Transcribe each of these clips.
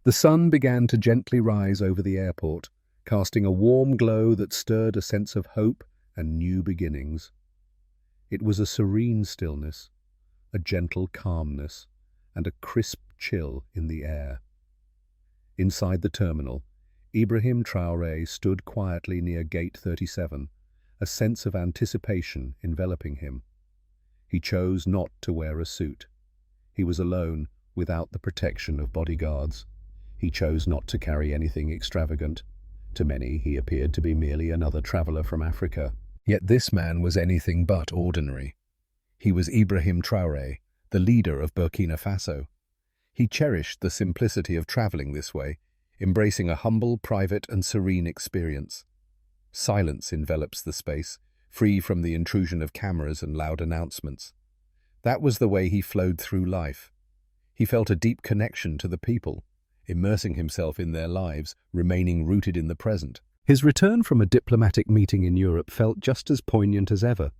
The sun began to gently rise over the airport, casting a warm glow that stirred a sense of hope and new beginnings. It was a serene stillness, a gentle calmness, and a crisp chill in the air. Inside the terminal, Ibrahim Traore stood quietly near Gate 37, a sense of anticipation enveloping him. He chose not to wear a suit. He was alone, without the protection of bodyguards. He chose not to carry anything extravagant. To many, he appeared to be merely another traveler from Africa. Yet this man was anything but ordinary. He was Ibrahim Traore, the leader of Burkina Faso. He cherished the simplicity of traveling this way, embracing a humble, private, and serene experience. Silence envelops the space, free from the intrusion of cameras and loud announcements. That was the way he flowed through life. He felt a deep connection to the people, immersing himself in their lives, remaining rooted in the present. His return from a diplomatic meeting in Europe felt just as poignant as ever.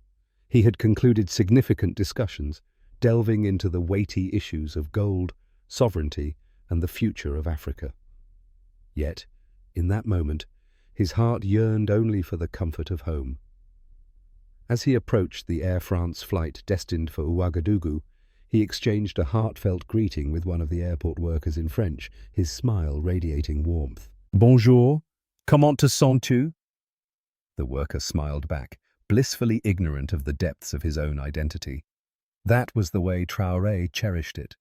He had concluded significant discussions, delving into the weighty issues of gold, sovereignty, and the future of Africa. Yet, in that moment, his heart yearned only for the comfort of home. As he approached the Air France flight destined for Ouagadougou, he exchanged a heartfelt greeting with one of the airport workers in French, his smile radiating warmth. "Bonjour, comment te sens-tu?" The worker smiled back, blissfully ignorant of the depths of his own identity. That was the way Traore cherished it.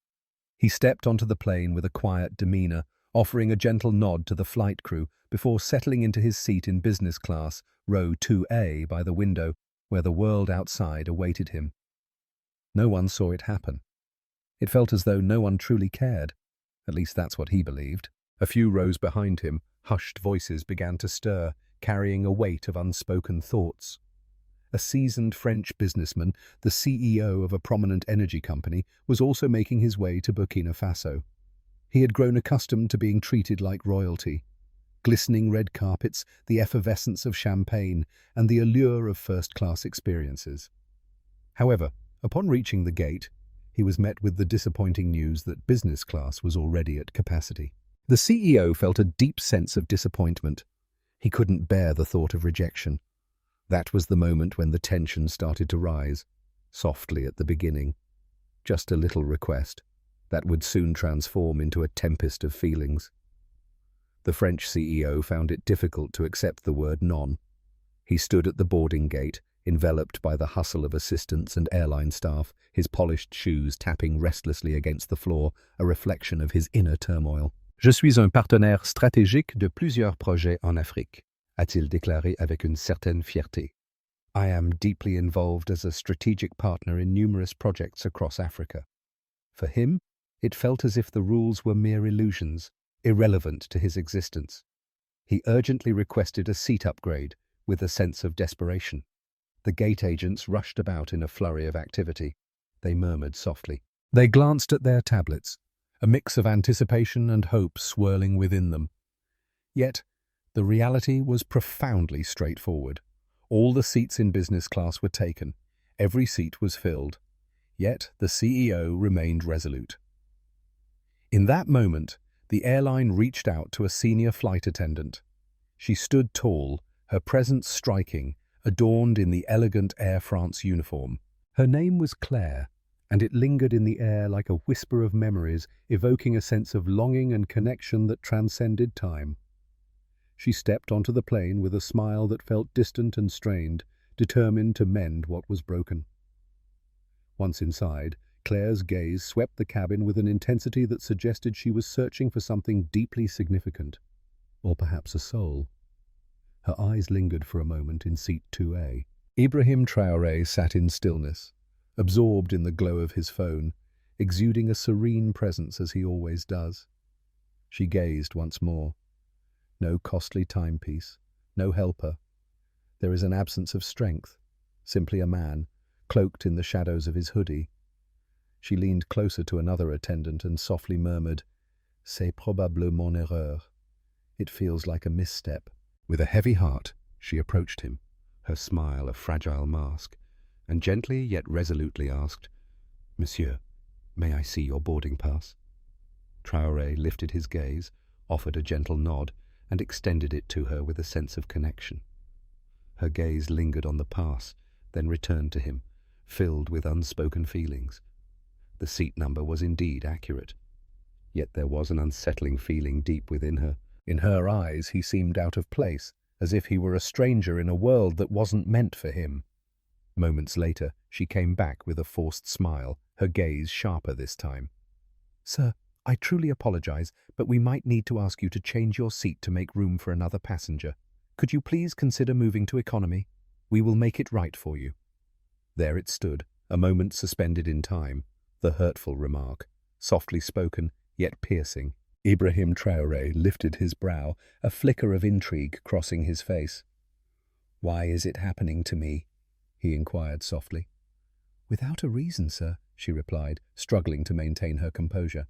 He stepped onto the plane with a quiet demeanor, offering a gentle nod to the flight crew before settling into his seat in business class, row 2A by the window, where the world outside awaited him. No one saw it happen. It felt as though no one truly cared. At least that's what he believed. A few rows behind him, hushed voices began to stir, carrying a weight of unspoken thoughts. A seasoned French businessman, the CEO of a prominent energy company, was also making his way to Burkina Faso. He had grown accustomed to being treated like royalty. Glistening red carpets, the effervescence of champagne, and the allure of first-class experiences. However, upon reaching the gate, he was met with the disappointing news that business class was already at capacity. The CEO felt a deep sense of disappointment. He couldn't bear the thought of rejection. That was the moment when the tension started to rise, softly at the beginning. Just a little request that would soon transform into a tempest of feelings. The French CEO found it difficult to accept the word non. He stood at the boarding gate, enveloped by the hustle of assistants and airline staff, his polished shoes tapping restlessly against the floor, a reflection of his inner turmoil. "Je suis un partenaire stratégique de plusieurs projets en Afrique," a-t-il déclaré avec une certaine fierté. "I am deeply involved as a strategic partner in numerous projects across Africa." For him, it felt as if the rules were mere illusions, irrelevant to his existence. He urgently requested a seat upgrade, with a sense of desperation. The gate agents rushed about in a flurry of activity. They murmured softly. They glanced at their tablets, a mix of anticipation and hope swirling within them. Yet, the reality was profoundly straightforward. All the seats in business class were taken. Every seat was filled. Yet, the CEO remained resolute. In that moment, the airline reached out to a senior flight attendant. She stood tall, her presence striking, adorned in the elegant Air France uniform. Her name was Claire, and it lingered in the air like a whisper of memories, evoking a sense of longing and connection that transcended time. She stepped onto the plane with a smile that felt distant and strained, determined to mend what was broken. Once inside, Claire's gaze swept the cabin with an intensity that suggested she was searching for something deeply significant, or perhaps a soul. Her eyes lingered for a moment in seat 2A. Ibrahim Traore sat in stillness, absorbed in the glow of his phone, exuding a serene presence as he always does. She gazed once more. No costly timepiece, no helper. There is an absence of strength, simply a man, cloaked in the shadows of his hoodie. She leaned closer to another attendant and softly murmured, "C'est probablement une erreur. It feels like a misstep." With a heavy heart, she approached him, her smile a fragile mask, and gently yet resolutely asked, "Monsieur, may I see your boarding pass?" Traore lifted his gaze, offered a gentle nod, and extended it to her with a sense of connection. Her gaze lingered on the pass, then returned to him, filled with unspoken feelings. The seat number was indeed accurate. Yet there was an unsettling feeling deep within her. In her eyes he seemed out of place, as if he were a stranger in a world that wasn't meant for him. Moments later, she came back with a forced smile, her gaze sharper this time. "Sir, I truly apologize, but we might need to ask you to change your seat to make room for another passenger. Could you please consider moving to economy? We will make it right for you." There it stood, a moment suspended in time, the hurtful remark, softly spoken, yet piercing. Ibrahim Traore lifted his brow, a flicker of intrigue crossing his face. "Why is it happening to me?" he inquired softly. "Without a reason, sir," she replied, struggling to maintain her composure.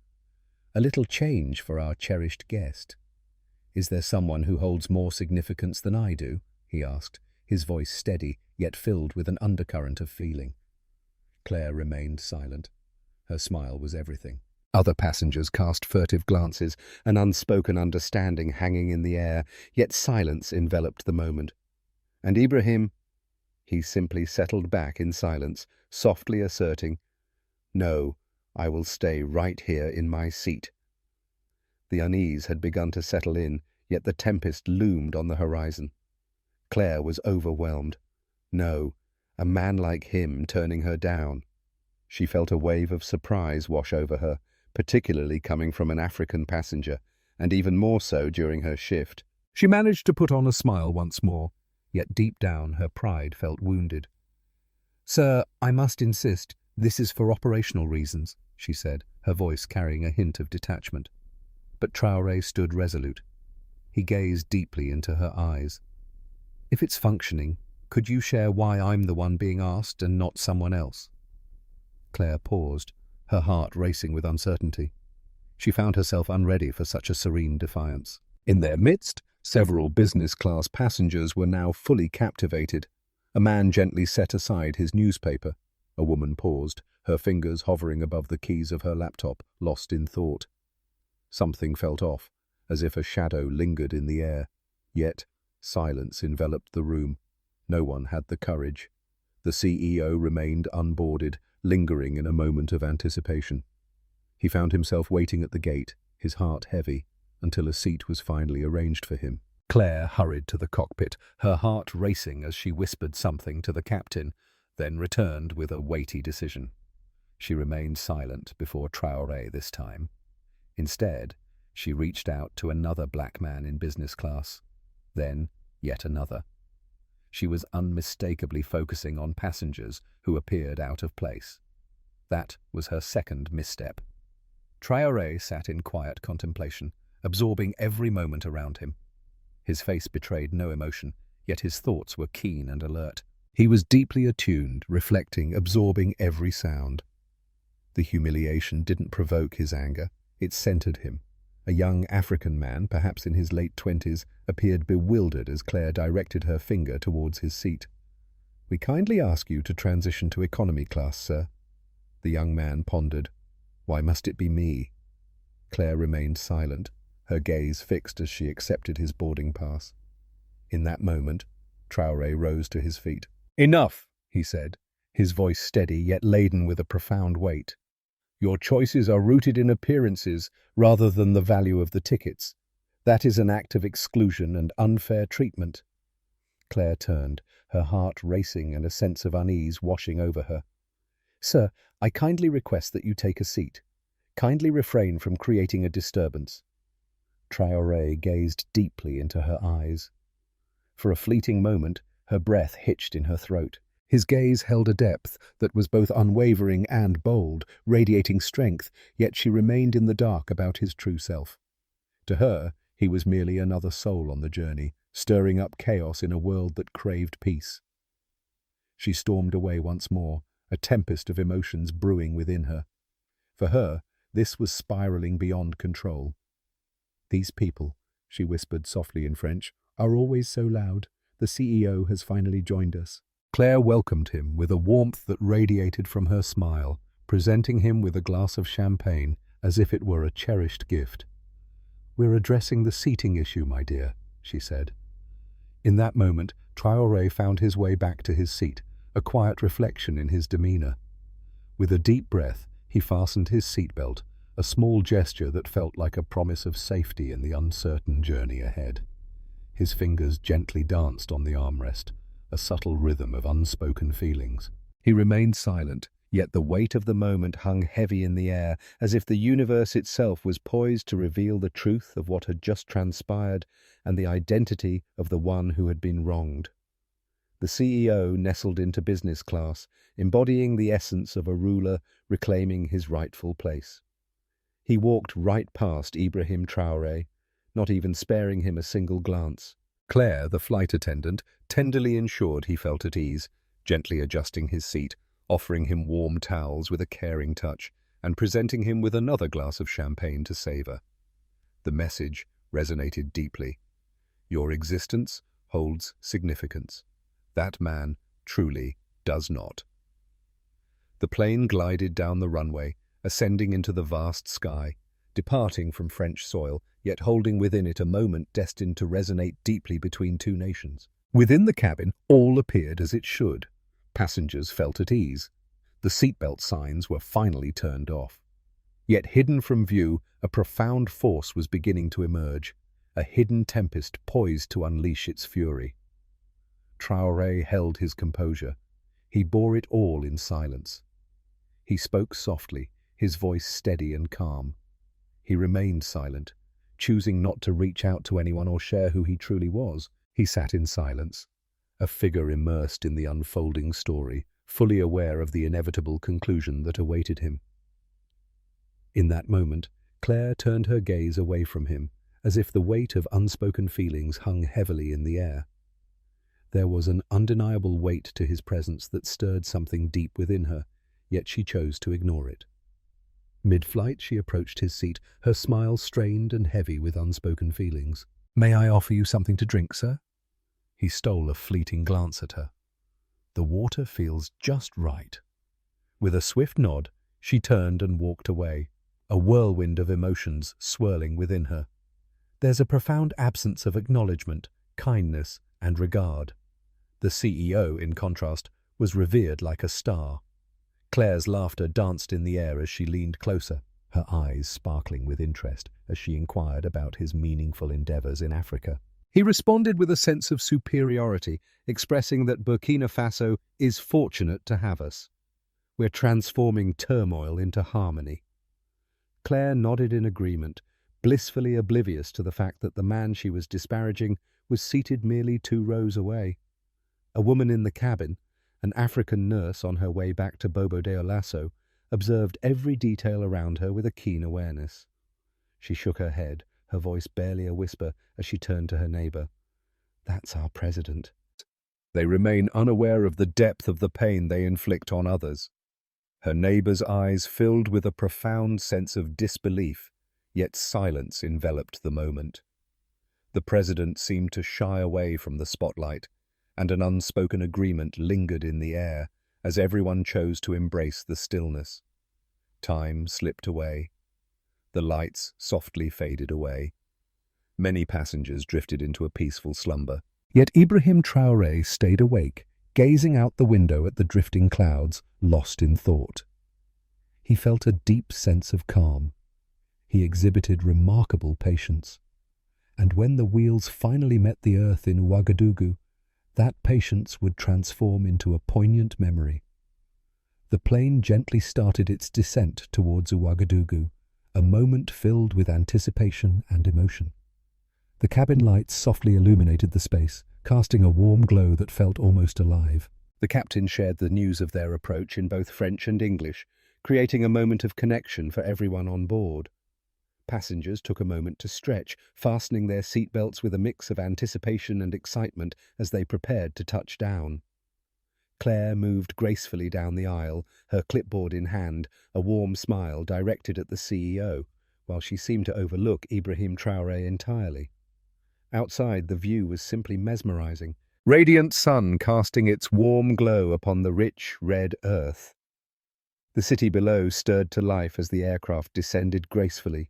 "A little change for our cherished guest." "Is there someone who holds more significance than I do?" he asked, his voice steady, yet filled with an undercurrent of feeling. Claire remained silent. Her smile was everything. Other passengers cast furtive glances, an unspoken understanding hanging in the air, yet silence enveloped the moment. And Ibrahim, he simply settled back in silence, softly asserting, "No, I will stay right here in my seat." The unease had begun to settle in, yet the tempest loomed on the horizon. Claire was overwhelmed. No, a man like him turning her down. She felt a wave of surprise wash over her, particularly coming from an African passenger, and even more so during her shift. She managed to put on a smile once more, yet deep down her pride felt wounded. "Sir, I must insist, this is for operational reasons," she said, her voice carrying a hint of detachment. But Traore stood resolute. He gazed deeply into her eyes. "If it's functioning, could you share why I'm the one being asked and not someone else?" Claire paused, her heart racing with uncertainty. She found herself unready for such a serene defiance. In their midst, several business-class passengers were now fully captivated. A man gently set aside his newspaper. A woman paused, her fingers hovering above the keys of her laptop, lost in thought. Something felt off, as if a shadow lingered in the air. Yet, silence enveloped the room. No one had the courage. The CEO remained unboarded, lingering in a moment of anticipation. He found himself waiting at the gate, his heart heavy, until a seat was finally arranged for him. Claire hurried to the cockpit, her heart racing as she whispered something to the captain, then returned with a weighty decision. She remained silent before Traore this time. Instead, she reached out to another black man in business class. Then, yet another. She was unmistakably focusing on passengers who appeared out of place. That was her second misstep. Traore sat in quiet contemplation, absorbing every moment around him. His face betrayed no emotion, yet his thoughts were keen and alert. He was deeply attuned, reflecting, absorbing every sound. The humiliation didn't provoke his anger, it centered him. A young African man, perhaps in his late 20s, appeared bewildered as Claire directed her finger towards his seat. "We kindly ask you to transition to economy class, sir." The young man pondered. "Why must it be me?" Claire remained silent, her gaze fixed as she accepted his boarding pass. In that moment, Traore rose to his feet. "Enough," he said, his voice steady yet laden with a profound weight. "Your choices are rooted in appearances rather than the value of the tickets. That is an act of exclusion and unfair treatment." Claire turned, her heart racing and a sense of unease washing over her. "Sir, I kindly request that you take a seat. Kindly refrain from creating a disturbance." Traore gazed deeply into her eyes. For a fleeting moment, her breath hitched in her throat. His gaze held a depth that was both unwavering and bold, radiating strength, yet she remained in the dark about his true self. To her, he was merely another soul on the journey, stirring up chaos in a world that craved peace. She stormed away once more, a tempest of emotions brewing within her. For her, this was spiraling beyond control. "These people," she whispered softly in French, "are always so loud. The CEO has finally joined us." Claire welcomed him with a warmth that radiated from her smile, presenting him with a glass of champagne, as if it were a cherished gift. "We're addressing the seating issue, my dear," she said. In that moment, Traore found his way back to his seat, a quiet reflection in his demeanor. With a deep breath, he fastened his seatbelt, a small gesture that felt like a promise of safety in the uncertain journey ahead. His fingers gently danced on the armrest, a subtle rhythm of unspoken feelings. He remained silent, yet the weight of the moment hung heavy in the air, as if the universe itself was poised to reveal the truth of what had just transpired and the identity of the one who had been wronged. The CEO nestled into business class, embodying the essence of a ruler reclaiming his rightful place. He walked right past Ibrahim Traore, not even sparing him a single glance. Claire, the flight attendant, tenderly ensured he felt at ease, gently adjusting his seat, offering him warm towels with a caring touch, and presenting him with another glass of champagne to savor. The message resonated deeply. Your existence holds significance. That man truly does not. The plane glided down the runway, ascending into the vast sky, departing from French soil, yet holding within it a moment destined to resonate deeply between two nations. Within the cabin, all appeared as it should. Passengers felt at ease. The seatbelt signs were finally turned off. Yet hidden from view, a profound force was beginning to emerge, a hidden tempest poised to unleash its fury. Traore held his composure. He bore it all in silence. He spoke softly, his voice steady and calm. He remained silent, choosing not to reach out to anyone or share who he truly was. He sat in silence, a figure immersed in the unfolding story, fully aware of the inevitable conclusion that awaited him. In that moment, Claire turned her gaze away from him, as if the weight of unspoken feelings hung heavily in the air. There was an undeniable weight to his presence that stirred something deep within her, yet she chose to ignore it. Mid-flight, she approached his seat, her smile strained and heavy with unspoken feelings. "May I offer you something to drink, sir?" He stole a fleeting glance at her. "The water feels just right." With a swift nod, she turned and walked away, a whirlwind of emotions swirling within her. There's a profound absence of acknowledgement, kindness, and regard. The CEO, in contrast, was revered like a star. Claire's laughter danced in the air as she leaned closer, her eyes sparkling with interest as she inquired about his meaningful endeavors in Africa. He responded with a sense of superiority, expressing that Burkina Faso is fortunate to have us. We're transforming turmoil into harmony. Claire nodded in agreement, blissfully oblivious to the fact that the man she was disparaging was seated merely 2 rows away. A woman in the cabin, an African nurse on her way back to Bobo Dioulasso, observed every detail around her with a keen awareness. She shook her head, her voice barely a whisper as she turned to her neighbor. "That's our president." They remain unaware of the depth of the pain they inflict on others. Her neighbor's eyes filled with a profound sense of disbelief, yet silence enveloped the moment. The president seemed to shy away from the spotlight, and an unspoken agreement lingered in the air as everyone chose to embrace the stillness. Time slipped away. The lights softly faded away. Many passengers drifted into a peaceful slumber. Yet Ibrahim Traore stayed awake, gazing out the window at the drifting clouds, lost in thought. He felt a deep sense of calm. He exhibited remarkable patience. And when the wheels finally met the earth in Ouagadougou, that patience would transform into a poignant memory. The plane gently started its descent towards Ouagadougou, a moment filled with anticipation and emotion. The cabin lights softly illuminated the space, casting a warm glow that felt almost alive. The captain shared the news of their approach in both French and English, creating a moment of connection for everyone on board. Passengers took a moment to stretch, fastening their seatbelts with a mix of anticipation and excitement as they prepared to touch down. Claire moved gracefully down the aisle, her clipboard in hand, a warm smile directed at the CEO, while she seemed to overlook Ibrahim Traore entirely. Outside, the view was simply mesmerizing, radiant sun casting its warm glow upon the rich red earth. The city below stirred to life as the aircraft descended gracefully.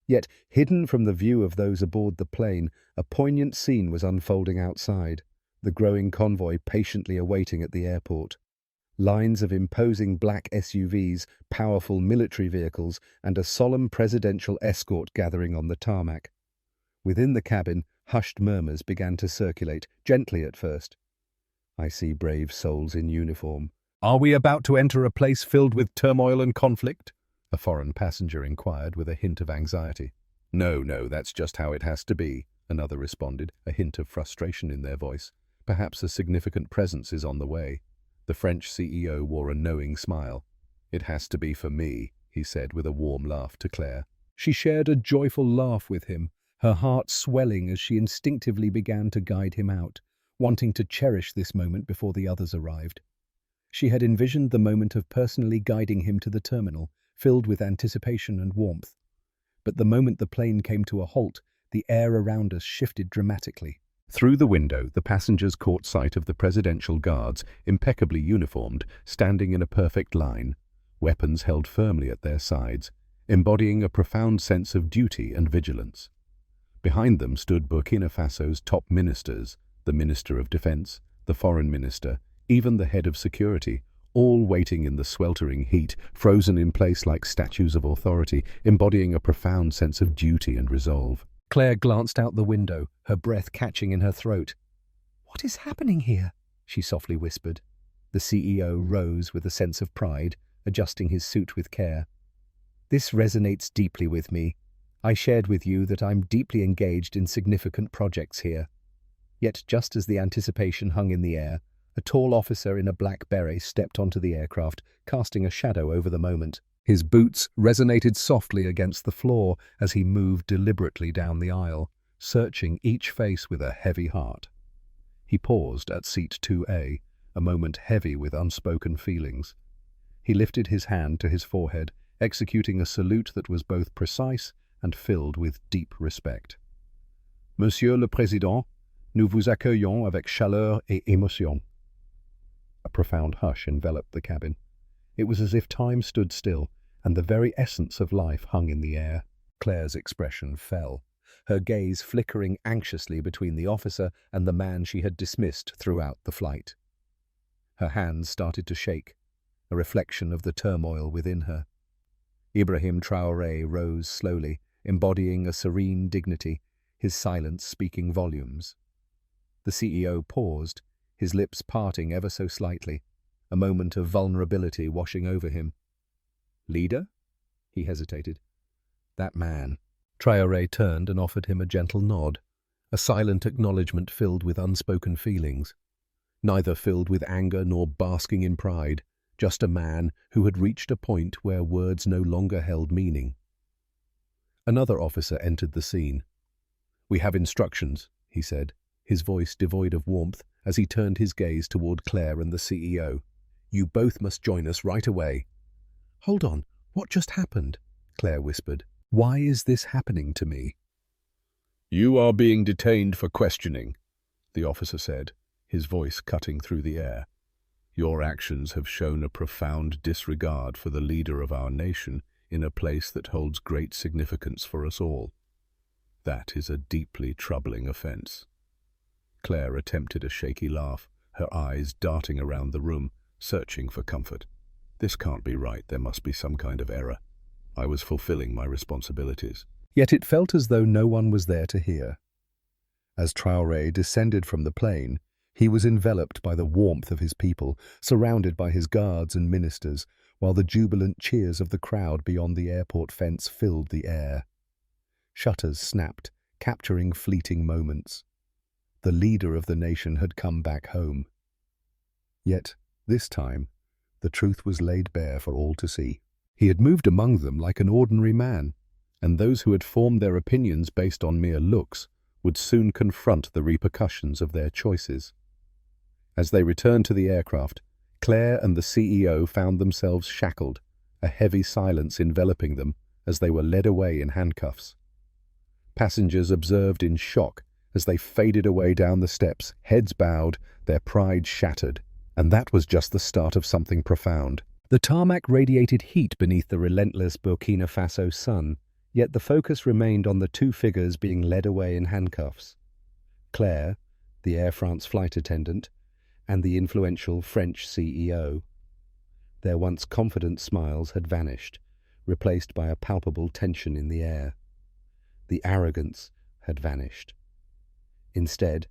Yet, hidden from the view of those aboard the plane, a poignant scene was unfolding outside, the growing convoy patiently awaiting at the airport. Lines of imposing black SUVs, powerful military vehicles, and a solemn presidential escort gathering on the tarmac. Within the cabin, hushed murmurs began to circulate, gently at first. "I see brave souls in uniform." "Are we about to enter a place filled with turmoil and conflict?" a foreign passenger inquired with a hint of anxiety. No, that's just how it has to be," another responded, a hint of frustration in their voice. "Perhaps a significant presence is on the way." The French CEO wore a knowing smile. "It has to be for me," he said with a warm laugh to Claire. She shared a joyful laugh with him, her heart swelling as she instinctively began to guide him out, wanting to cherish this moment before the others arrived. She had envisioned the moment of personally guiding him to the terminal, filled with anticipation and warmth. But the moment the plane came to a halt, the air around us shifted dramatically. Through the window, the passengers caught sight of the presidential guards, impeccably uniformed, standing in a perfect line, weapons held firmly at their sides, embodying a profound sense of duty and vigilance. Behind them stood Burkina Faso's top ministers, the Minister of Defense, the Foreign Minister, even the head of security, all waiting in the sweltering heat, frozen in place like statues of authority, embodying a profound sense of duty and resolve. Claire glanced out the window, her breath catching in her throat. "What is happening here?" she softly whispered. The CEO rose with a sense of pride, adjusting his suit with care. "This resonates deeply with me. I shared with you that I'm deeply engaged in significant projects here." Yet just as the anticipation hung in the air, a tall officer in a black beret stepped onto the aircraft, casting a shadow over the moment. His boots resonated softly against the floor as he moved deliberately down the aisle, searching each face with a heavy heart. He paused at seat 2A, a moment heavy with unspoken feelings. He lifted his hand to his forehead, executing a salute that was both precise and filled with deep respect. "Monsieur le Président, nous vous accueillons avec chaleur et émotion." A profound hush enveloped the cabin. It was as if time stood still, and the very essence of life hung in the air. Claire's expression fell, her gaze flickering anxiously between the officer and the man she had dismissed throughout the flight. Her hands started to shake, a reflection of the turmoil within her. Ibrahim Traore rose slowly, embodying a serene dignity, his silence speaking volumes. The CEO paused, his lips parting ever so slightly, a moment of vulnerability washing over him. "Leader?" he hesitated. "That man." Traore turned and offered him a gentle nod, a silent acknowledgement filled with unspoken feelings. Neither filled with anger nor basking in pride, just a man who had reached a point where words no longer held meaning. Another officer entered the scene. "We have instructions," he said, his voice devoid of warmth as he turned his gaze toward Claire and the CEO. "You both must join us right away." "Hold on, what just happened?" Claire whispered. "Why is this happening to me?" "You are being detained for questioning," the officer said, his voice cutting through the air. "Your actions have shown a profound disregard for the leader of our nation in a place that holds great significance for us all. That is a deeply troubling offense." Claire attempted a shaky laugh, her eyes darting around the room, searching for comfort. "This can't be right. There must be some kind of error. I was fulfilling my responsibilities." Yet it felt as though no one was there to hear. As Traore descended from the plane, he was enveloped by the warmth of his people, surrounded by his guards and ministers, while the jubilant cheers of the crowd beyond the airport fence filled the air. Shutters snapped, capturing fleeting moments. The leader of the nation had come back home. Yet, this time, the truth was laid bare for all to see. He had moved among them like an ordinary man, and those who had formed their opinions based on mere looks would soon confront the repercussions of their choices. As they returned to the aircraft, Claire and the CEO found themselves shackled, a heavy silence enveloping them as they were led away in handcuffs. Passengers observed in shock as they faded away down the steps, heads bowed, their pride shattered. And that was just the start of something profound. The tarmac radiated heat beneath the relentless Burkina Faso sun, yet the focus remained on the two figures being led away in handcuffs. Claire, the Air France flight attendant, and the influential French CEO. Their once confident smiles had vanished, replaced by a palpable tension in the air. The arrogance had vanished. Instead,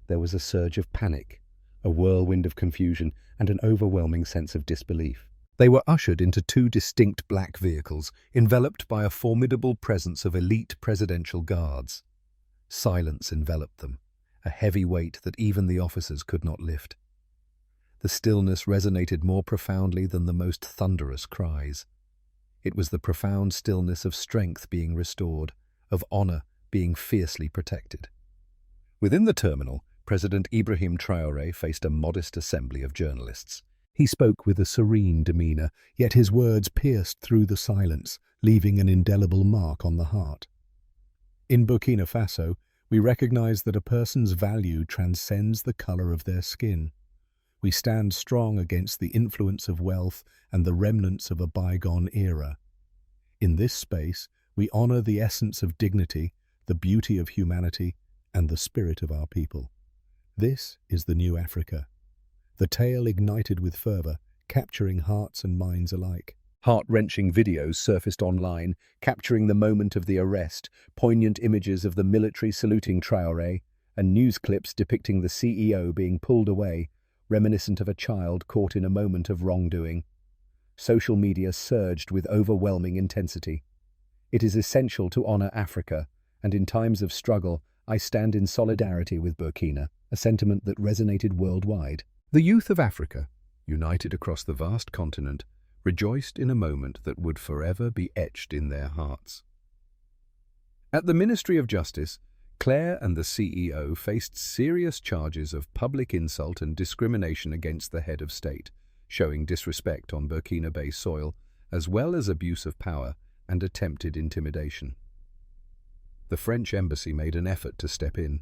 there was a surge of panic, a whirlwind of confusion, and an overwhelming sense of disbelief. They were ushered into two distinct black vehicles, enveloped by a formidable presence of elite presidential guards. Silence enveloped them, a heavy weight that even the officers could not lift. The stillness resonated more profoundly than the most thunderous cries. It was the profound stillness of strength being restored, of honor being fiercely protected. Within the terminal, President Ibrahim Traore faced a modest assembly of journalists. He spoke with a serene demeanor, yet his words pierced through the silence, leaving an indelible mark on the heart. In Burkina Faso, we recognize that a person's value transcends the color of their skin. We stand strong against the influence of wealth and the remnants of a bygone era. In this space, we honor the essence of dignity, the beauty of humanity, and the spirit of our people. This is the new Africa. The tale ignited with fervor, capturing hearts and minds alike. Heart-wrenching videos surfaced online, capturing the moment of the arrest, poignant images of the military saluting Traore, and news clips depicting the CEO being pulled away, reminiscent of a child caught in a moment of wrongdoing. Social media surged with overwhelming intensity. It is essential to honor Africa, and in times of struggle, I stand in solidarity with Burkina, a sentiment that resonated worldwide. The youth of Africa, united across the vast continent, rejoiced in a moment that would forever be etched in their hearts. At the Ministry of Justice, Claire and the CEO faced serious charges of public insult and discrimination against the head of state, showing disrespect on Burkina-based soil, as well as abuse of power and attempted intimidation. The French embassy made an effort to step in.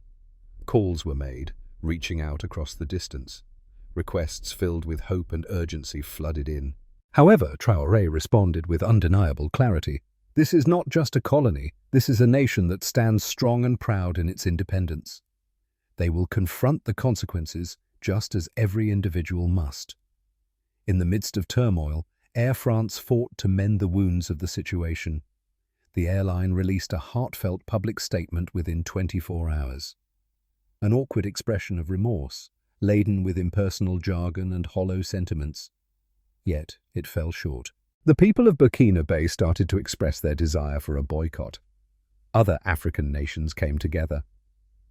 Calls were made, reaching out across the distance. Requests filled with hope and urgency flooded in. However, Traore responded with undeniable clarity. This is not just a colony, this is a nation that stands strong and proud in its independence. They will confront the consequences just as every individual must. In the midst of turmoil, Air France fought to mend the wounds of the situation. The airline released a heartfelt public statement within 24 hours. An awkward expression of remorse, laden with impersonal jargon and hollow sentiments. Yet it fell short. The people of Burkina Faso started to express their desire for a boycott. Other African nations came together.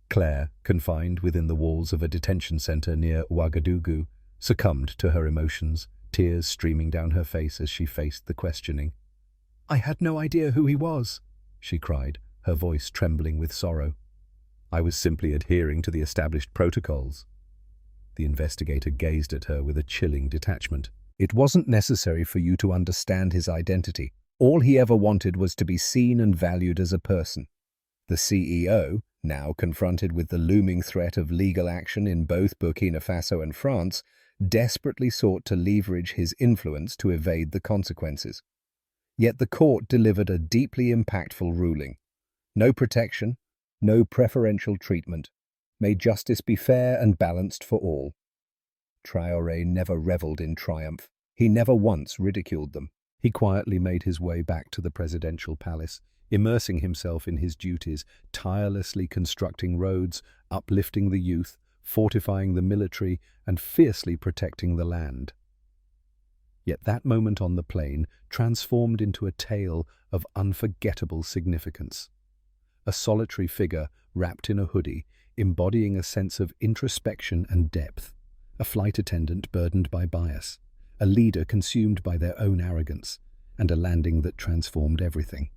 Claire, confined within the walls of a detention center near Ouagadougou, succumbed to her emotions, tears streaming down her face as she faced the questioning. "I had no idea who he was," she cried, her voice trembling with sorrow. "I was simply adhering to the established protocols." The investigator gazed at her with a chilling detachment. "It wasn't necessary for you to understand his identity. All he ever wanted was to be seen and valued as a person." The CEO, now confronted with the looming threat of legal action in both Burkina Faso and France, desperately sought to leverage his influence to evade the consequences. Yet the court delivered a deeply impactful ruling. No protection, no preferential treatment. May justice be fair and balanced for all. Traore never reveled in triumph. He never once ridiculed them. He quietly made his way back to the presidential palace, immersing himself in his duties, tirelessly constructing roads, uplifting the youth, fortifying the military, and fiercely protecting the land. Yet that moment on the plain transformed into a tale of unforgettable significance. A solitary figure wrapped in a hoodie, embodying a sense of introspection and depth. A flight attendant burdened by bias, a leader consumed by their own arrogance, and a landing that transformed everything.